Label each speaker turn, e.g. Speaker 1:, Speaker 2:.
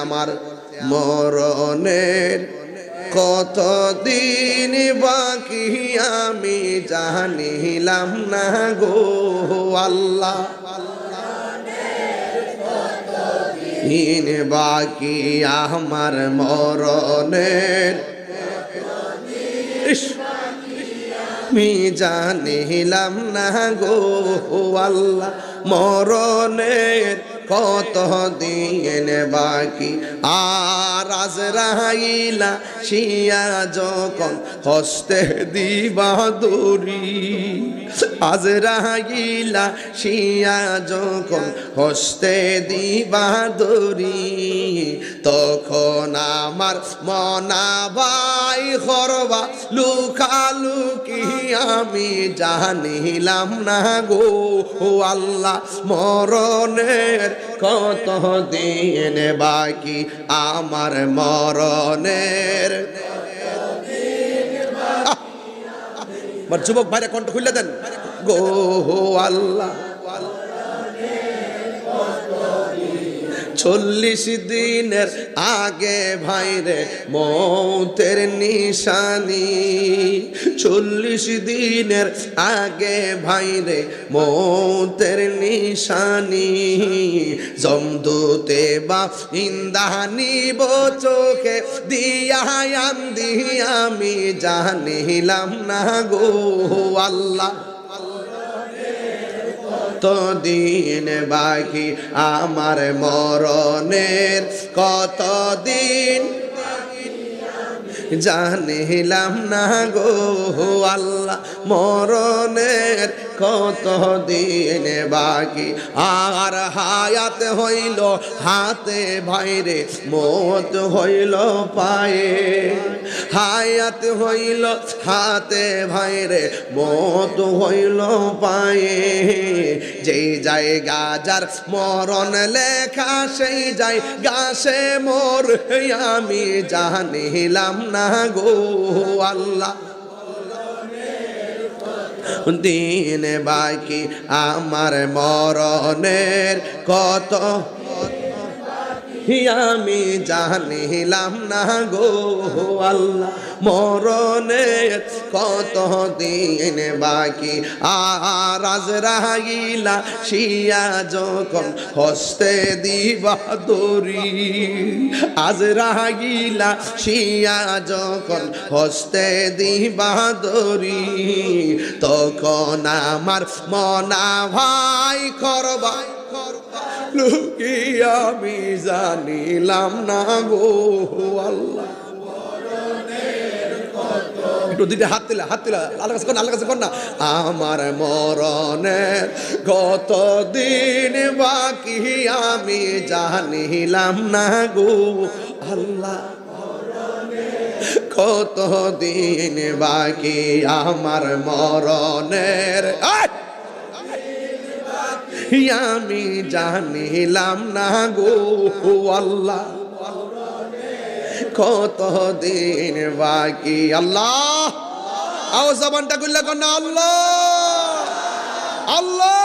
Speaker 1: আমার মরণের কতদিন বাকি আমি জানিলাম না গো আল্লাহ। দিন বাকি আমার মরণের আমি জানিলাম না গো আল্লাহ। মরণের কত দিন বাকি আর আজরাইলা শিয়া যখন হস্তে দিবা দড়ি, আজরাইলা শিয়া যখন হস্তে দিবা দড়ি, তখন আমার মনা ভাই করবা লুকালুকি আমি জানিলাম না গো আল্লাহ। মরণের কত দিন বাকি আমার মরণের। যুবক ভাইরা কণ্ঠ খুলে দেন গো আল্লাহ। 40 দিনের আগে ভাইরে মৌতের নিশানি, 40 দিনের আগে ভাইরে মৌতের নিশানি, জমদূতে বা ইন্দানি চোখে দিয়া আন্দি আমি জানিলাম না গো আল্লাহ। তো দিন বাকি আমার মরণের কত দিন জানিলাম না গো আল্লাহ। মরণের কত দিন বাকি আর হায়াত হইল হাতে ভাইরে মত হইল পায়ে, হায়াত হইল হাতে ভাইরে মত হইল পায়ে। যেই জায়গা যার মরণ লেখা সেই জায়গা সে মোর আমি জানিলাম না গো আল্লাহ। দিন বাকি আমার মরণের কত আমি জানিলাম না গো আল্লাহ। মরণের কত দিন বাকি আর আজরাইলা শিয়া যখন হস্তে দিবা দড়ি, আজরাইলা শিয়া যখন হস্তে দিবা দড়ি, তখন আমার মনা ভাই করবা লুকি আমি জানিলাম না গো আল্লাহ। একটু দিতে হাত দিলা আল্লাহ কাছে কর, আল্লাহ কাছে কর না। আমার মরণের কত দিন বাকি আমি জানিলাম না গো আল্লাহ। কত দিন বাকি আমার মরণের আমি জানিলাম না গো আল্লাহ। কত দিন বাকি আল্লাহ। আও জবানটা খুললে কোন আল্লাহ আল্লাহ।